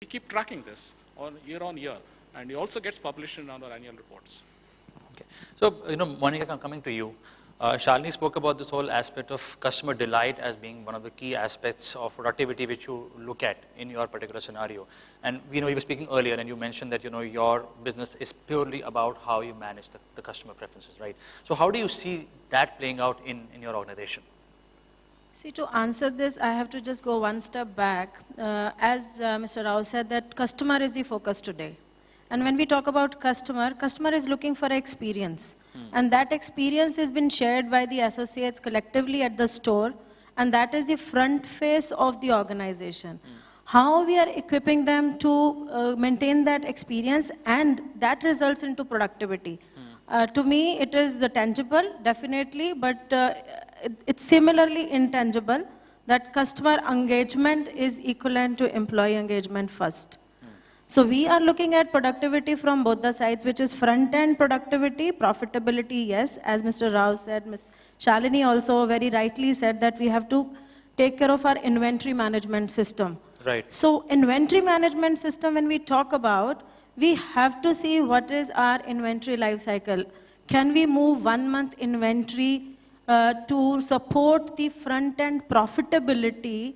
keep tracking this on year, and it also gets published in our annual reports. Okay. So, Monica, coming to you. Shalini spoke about this whole aspect of customer delight as being one of the key aspects of productivity which you look at in your particular scenario. And you were speaking earlier and you mentioned that your business is purely about how you manage the customer preferences, right? So how do you see that playing out in your organization? See, to answer this, I have to just go one step back. As Mr. Rao said, that customer is the focus today. And when we talk about customer is looking for experience. And that experience has been shared by the associates collectively at the store, and that is the front face of the organization. How we are equipping them to maintain that experience, and that results into productivity. To me, it is the tangible, definitely, but it's similarly intangible, that customer engagement is equivalent to employee engagement first. So we are looking at productivity from both the sides, which is front-end productivity, profitability, yes, as Mr. Rao said. Ms. Shalini also very rightly said that we have to take care of our inventory management system. Right. So inventory management system, when we talk about, we have to see what is our inventory life cycle. Can we move 1 month inventory to support the front-end profitability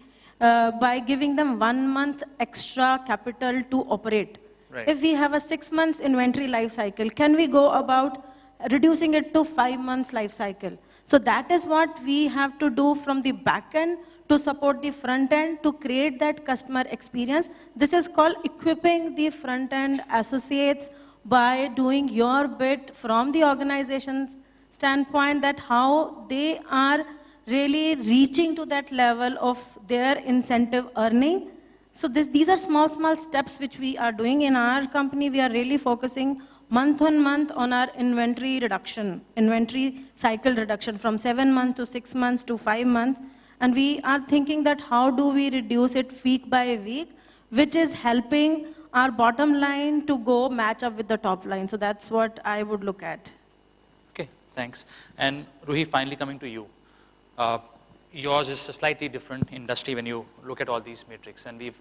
by giving them 1 month extra capital to operate? Right. If we have a 6 months inventory life cycle, can we go about reducing it to 5 months life cycle? So that is what we have to do from the back end to support the front end to create that customer experience. This is called equipping the front end associates by doing your bit from the organization's standpoint, that how they are really reaching to that level of their incentive earning. So these are small steps which we are doing in our company. We are really focusing month on month on our inventory reduction, inventory cycle reduction from 7 months to 6 months to 5 months. And we are thinking that how do we reduce it week by week, which is helping our bottom line to go match up with the top line. So that's what I would look at. Okay, thanks. And Ruhi, finally coming to you. Yours is a slightly different industry when you look at all these metrics. And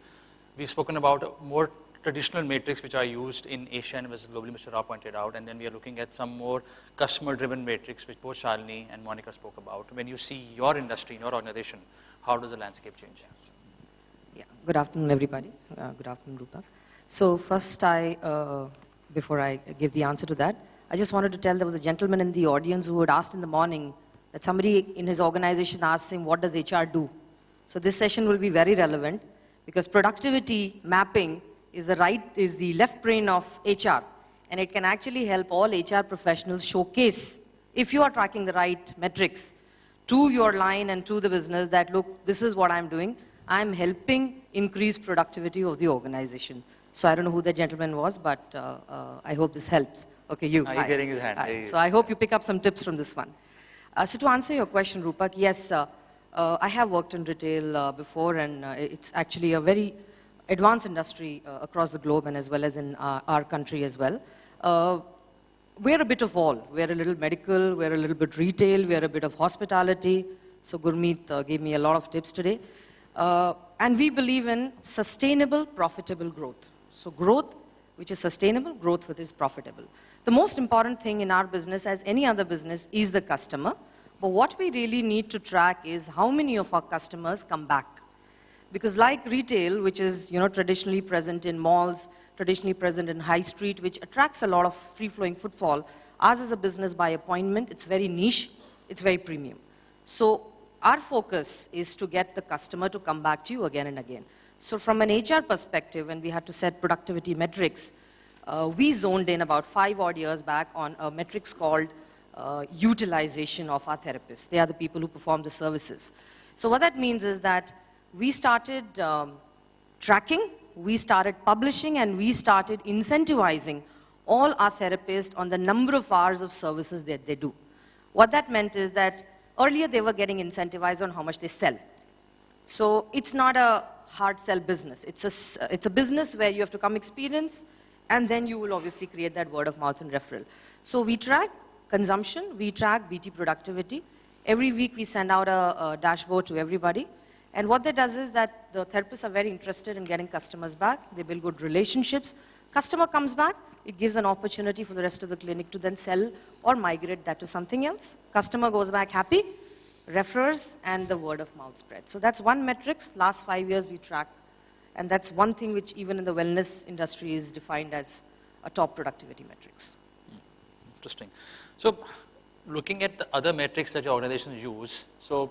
we've spoken about more traditional metrics which are used in Asia and was globally Mr. Rao pointed out. And then we are looking at some more customer-driven metrics which both Shalini and Monica spoke about. When you see your industry, your organization, how does the landscape change? Yeah. Good afternoon, everybody. Good afternoon, Rupak. So first, before I give the answer to that, I just wanted to tell there was a gentleman in the audience who had asked in the morning that somebody in his organization asked him, what does HR do? So this session will be very relevant because productivity mapping is the left brain of HR, and it can actually help all HR professionals showcase, if you are tracking the right metrics, to your line and to the business that, look, this is what I'm doing. I'm helping increase productivity of the organization. So I don't know who the gentleman was, but I hope this helps. Okay, you. He's getting his hand. So I hope you pick up some tips from this one. So to answer your question, Rupak, yes, I have worked in retail before, and it's actually a very advanced industry across the globe and as well as in our country as well. We're a bit of all. We're a little medical, we're a little bit retail, we're a bit of hospitality. So Gurmeet gave me a lot of tips today. And we believe in sustainable, profitable growth. So growth which is sustainable, growth which is profitable. The most important thing in our business, as any other business, is the customer. But what we really need to track is how many of our customers come back. Because like retail, which is traditionally present in malls, traditionally present in high street, which attracts a lot of free-flowing footfall, ours is a business by appointment. It's very niche. It's very premium. So our focus is to get the customer to come back to you again and again. So from an HR perspective, when we had to set productivity metrics, we zoned in about 5 odd years back on a metrics called utilization of our therapists. They are the people who perform the services. So what that means is that we started tracking, we started publishing, and we started incentivizing all our therapists on the number of hours of services that they do. What that meant is that earlier they were getting incentivized on how much they sell. So it's not a hard sell business. It's a business where you have to come experience, and then you will obviously create that word of mouth and referral. So we track consumption, we track BT productivity. Every week we send out a dashboard to everybody, And what that does is that the therapists are very interested in getting customers back. They build good relationships. Customer comes back, it gives an opportunity for the rest of the clinic to then sell or migrate that to something else. Customer goes back happy, refers, and the word of mouth spread. So that's one metrics. Last 5 years we track. And that's one thing which even in the wellness industry is defined as a top productivity metrics. Interesting. So looking at the other metrics that your organizations use, so,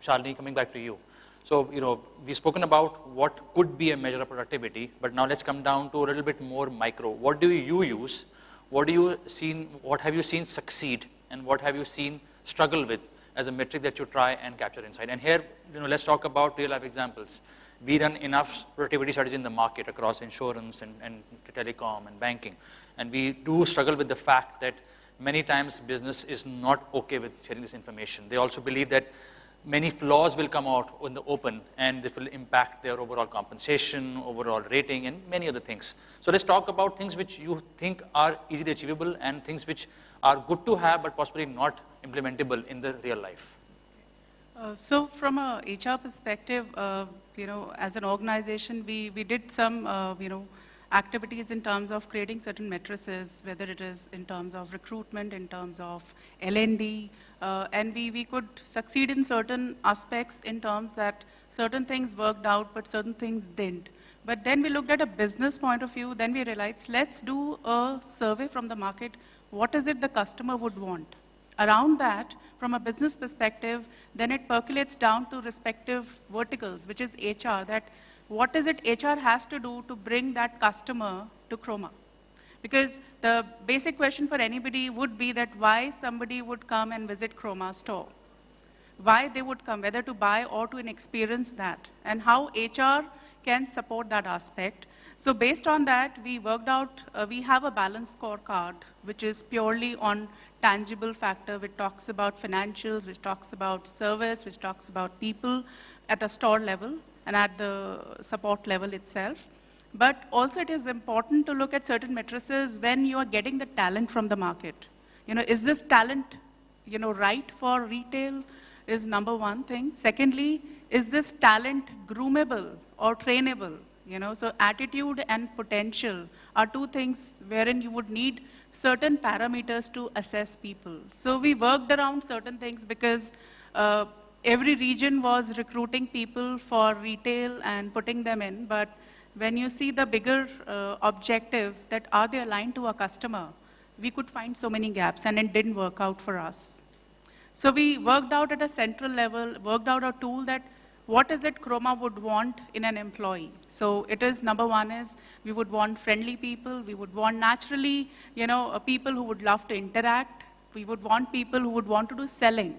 Shalini, coming back to you. So, we've spoken about what could be a measure of productivity, but now let's come down to a little bit more micro. What do you use? What have you seen succeed? And what have you seen struggle with as a metric that you try and capture insight? And here, let's talk about real life examples. We run enough productivity strategy in the market across insurance and telecom and banking. And we do struggle with the fact that many times business is not okay with sharing this information. They also believe that many flaws will come out in the open and this will impact their overall compensation, overall rating, and many other things. So let's talk about things which you think are easily achievable and things which are good to have but possibly not implementable in the real life. So from a HR perspective, as an organization, we did some, activities in terms of creating certain matrices, whether it is in terms of recruitment, in terms of L&D, and we could succeed in certain aspects in terms that certain things worked out, but certain things didn't. But then we looked at a business point of view, then we realized, let's do a survey from the market. What is it the customer would want? Around that, from a business perspective, then it percolates down to respective verticals, which is HR, that what is it HR has to do to bring that customer to Chroma? Because the basic question for anybody would be that why somebody would come and visit Chroma store. Why they would come, whether to buy or to experience that, and how HR can support that aspect. So based on that, we worked out, we have a balanced scorecard, which is purely on tangible factor, which talks about financials, which talks about service, which talks about people at a store level and at the support level itself. But also it is important to look at certain matrices when you are getting the talent from the market. Is this talent, right for retail is number one thing. Secondly, is this talent groomable or trainable? So attitude and potential are two things wherein you would need certain parameters to assess people. So we worked around certain things because every region was recruiting people for retail and putting them in, but when you see the bigger objective that are they aligned to a customer, we could find so many gaps and it didn't work out for us. So we worked out at a central level, worked out a tool that what is it Chroma would want in an employee. So it is, number one is, we would want friendly people, we would want naturally, people who would love to interact, we would want people who would want to do selling,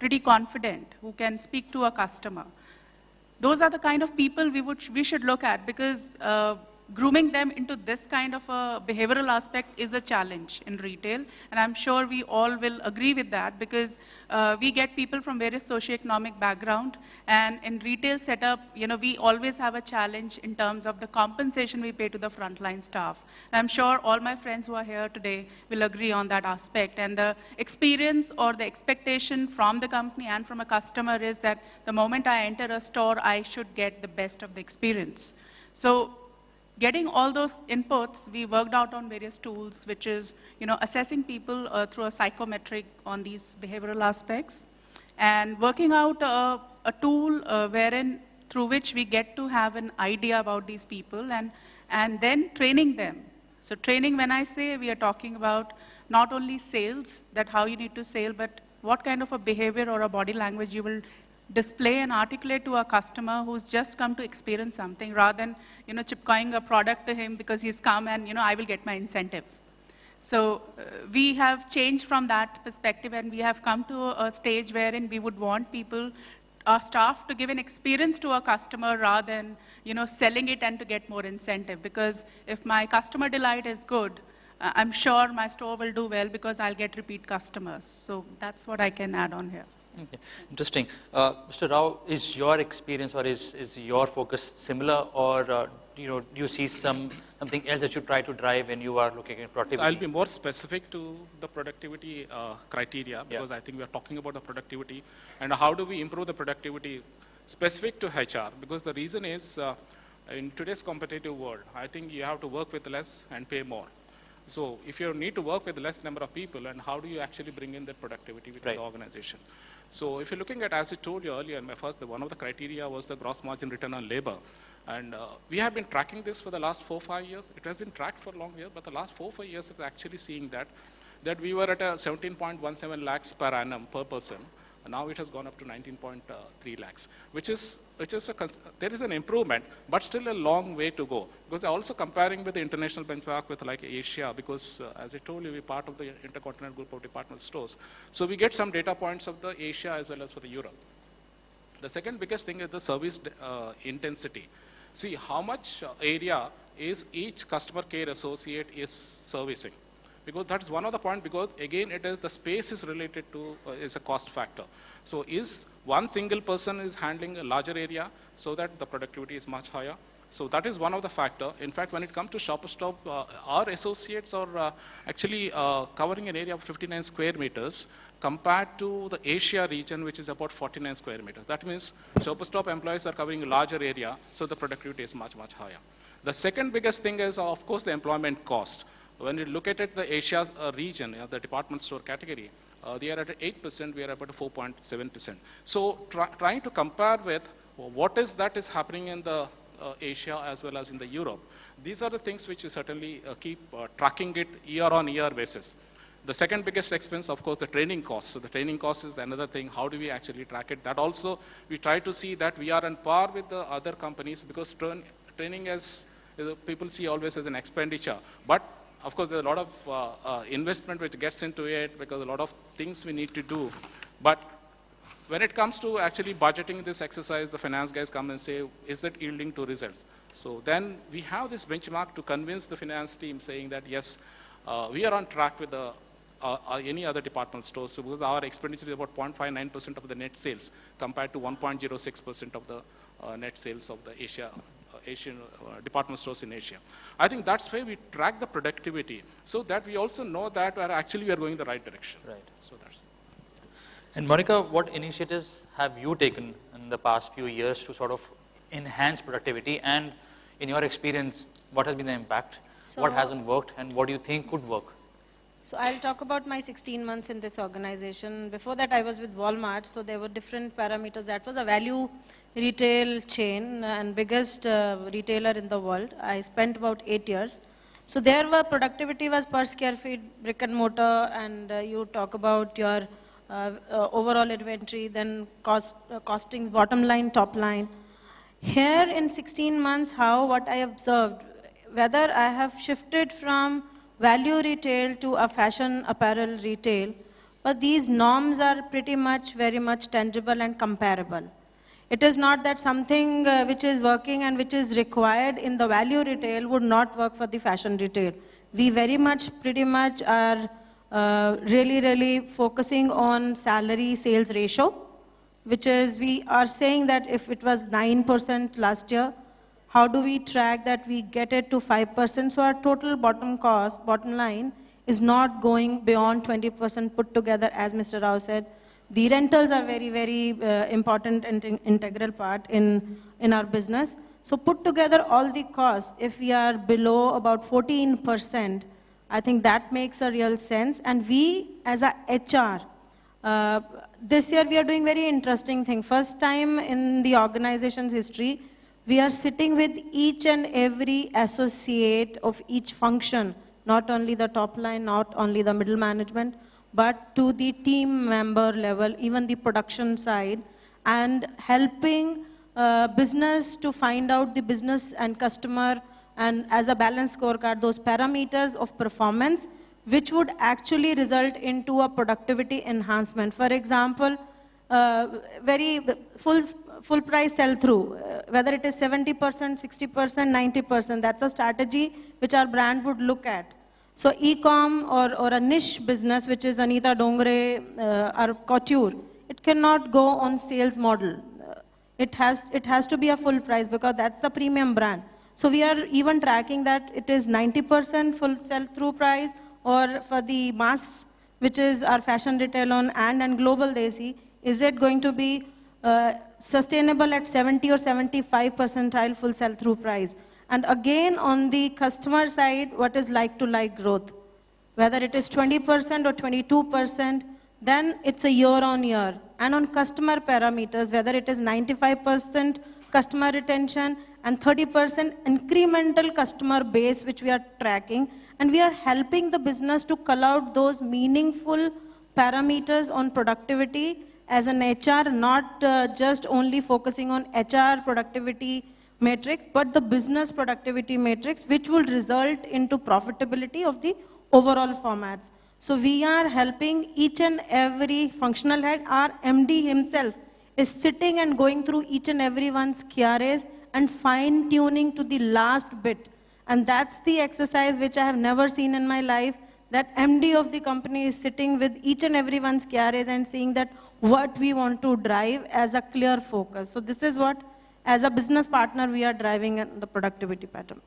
pretty confident, who can speak to a customer. Those are the kind of people we should look at, because grooming them into this kind of a behavioral aspect is a challenge in retail. And I'm sure we all will agree with that, because we get people from various socioeconomic background. And in retail setup, we always have a challenge in terms of the compensation we pay to the frontline staff. And I'm sure all my friends who are here today will agree on that aspect. And the experience or the expectation from the company and from a customer is that the moment I enter a store, I should get the best of the experience. So getting all those inputs, we worked out on various tools, which is, assessing people through a psychometric on these behavioral aspects, and working out a tool through which we get to have an idea about these people, and then training them. So training, when I say, we are talking about not only sales, that how you need to sell, but what kind of a behavior or a body language you will display and articulate to a customer who's just come to experience something, rather than chipcoing a product to him because he's come and I will get my incentive. So we have changed from that perspective, and we have come to a stage wherein we would want people, our staff, to give an experience to a customer rather than selling it and to get more incentive. Because if my customer delight is good, I'm sure my store will do well because I'll get repeat customers. So that's what I can add on here. Okay, interesting. Mr. Rao, is your experience or is your focus similar, or do you see something else that you try to drive when you are looking at productivity? So I'll be more specific to the productivity criteria, because I think we are talking about the productivity and how do we improve the productivity specific to HR, because the reason is in today's competitive world, I think you have to work with less and pay more. So if you need to work with less number of people, and how do you actually bring in that productivity within the organization? So if you're looking at, as I told you earlier, one of the criteria was the gross margin return on labor. And we have been tracking this for the last 4-5 years. It has been tracked for a long year, but the last 4-5 years is actually seeing that we were at a 17.17 lakhs per annum per person. And now it has gone up to 19.3 lakhs, there is an improvement, but still a long way to go. Because also comparing with the international benchmark with like Asia, because as I told you, we're part of the Intercontinental Group of Department Stores. So we get some data points of the Asia as well as for the Europe. The second biggest thing is the service intensity. See how much area is each customer care associate is servicing. Because that's one of the points, because again it is the space is related to, is a cost factor. So is one single person is handling a larger area so that the productivity is much higher. So that is one of the factor. In fact, when it comes to Shopper Stop, our associates are actually covering an area of 59 square meters compared to the Asia region, which is about 49 square meters. That means Shopper Stop employees are covering a larger area, so the productivity is much, much higher. The second biggest thing is, of course, the employment cost. When you look at it, the Asia region, the department store category, they are at 8%, we are about 4.7%. So trying to compare with what is happening in the Asia as well as in the Europe, these are the things which you certainly keep tracking it year-on-year basis. The second biggest expense, of course, the training cost. So the training cost is another thing. How do we actually track it? That also, we try to see that we are on par with the other companies, because training as people see always as an expenditure. But of course, there's a lot of investment which gets into it, because a lot of things we need to do. But when it comes to actually budgeting this exercise, the finance guys come and say, is that yielding to results? So then we have this benchmark to convince the finance team, saying that, yes, we are on track with any other department stores. So because our expenditure is about 0.59% of the net sales, compared to 1.06% of the net sales of the Asian department stores in Asia. I think that's why we track the productivity, so that we also know that we are going the right direction. Right. So that's. And Monica, what initiatives have you taken in the past few years to sort of enhance productivity? And in your experience, what has been the impact? What hasn't worked, and what do you think could work? So I'll talk about my 16 months in this organization. Before that, I was with Walmart, so there were different parameters. That was a value retail chain and biggest retailer in the world. I spent about 8 years. So there were productivity was per square feet, brick and mortar, and you talk about your overall inventory, then costings, bottom line, top line. Here in 16 months, what I observed, whether I have shifted from value retail to a fashion apparel retail, but these norms are pretty much, very much tangible and comparable. It is not that something which is working and which is required in the value retail would not work for the fashion retail. We very much, pretty much are really focusing on salary sales ratio, which is we are saying that if it was 9% last year, how do we track that we get it to 5%? So our total bottom line is not going beyond 20% put together, as Mr. Rao said. The rentals are very important and integral part in our business. So put together all the costs, if we are below about 14%, I think that makes a real sense. And we, as a HR, this year we are doing very interesting thing. First time in the organization's history, we are sitting with each and every associate of each function, not only the top line, not only the middle management, but to the team member level, even the production side, and helping business to find out the business and customer, and as a balance scorecard, those parameters of performance, which would actually result into a productivity enhancement. For example, very full price sell-through, whether it is 70%, 60%, 90%, that's a strategy which our brand would look at. So e-com or a niche business, which is Anita Dongre or couture, it cannot go on sales model. It has to be a full price, because that's the premium brand. So we are even tracking that it is 90% full sell-through price, or for the mass, which is our fashion retail on and global desi, is it going to be sustainable at 70 or 75 percentile full sell-through price? And again, on the customer side, what is like-to-like growth? Whether it is 20% or 22%, then it's a year-on-year. And on customer parameters, whether it is 95% customer retention and 30% incremental customer base, which we are tracking, and we are helping the business to call out those meaningful parameters on productivity as an HR, not just only focusing on HR productivity matrix, but the business productivity matrix, which will result into profitability of the overall formats. So we are helping each and every functional head. Our MD himself is sitting and going through each and everyone's KRAs and fine-tuning to the last bit. And that's the exercise which I have never seen in my life, that MD of the company is sitting with each and everyone's KRAs and seeing that what we want to drive as a clear focus. So this is what, as a business partner, we are driving the productivity pattern.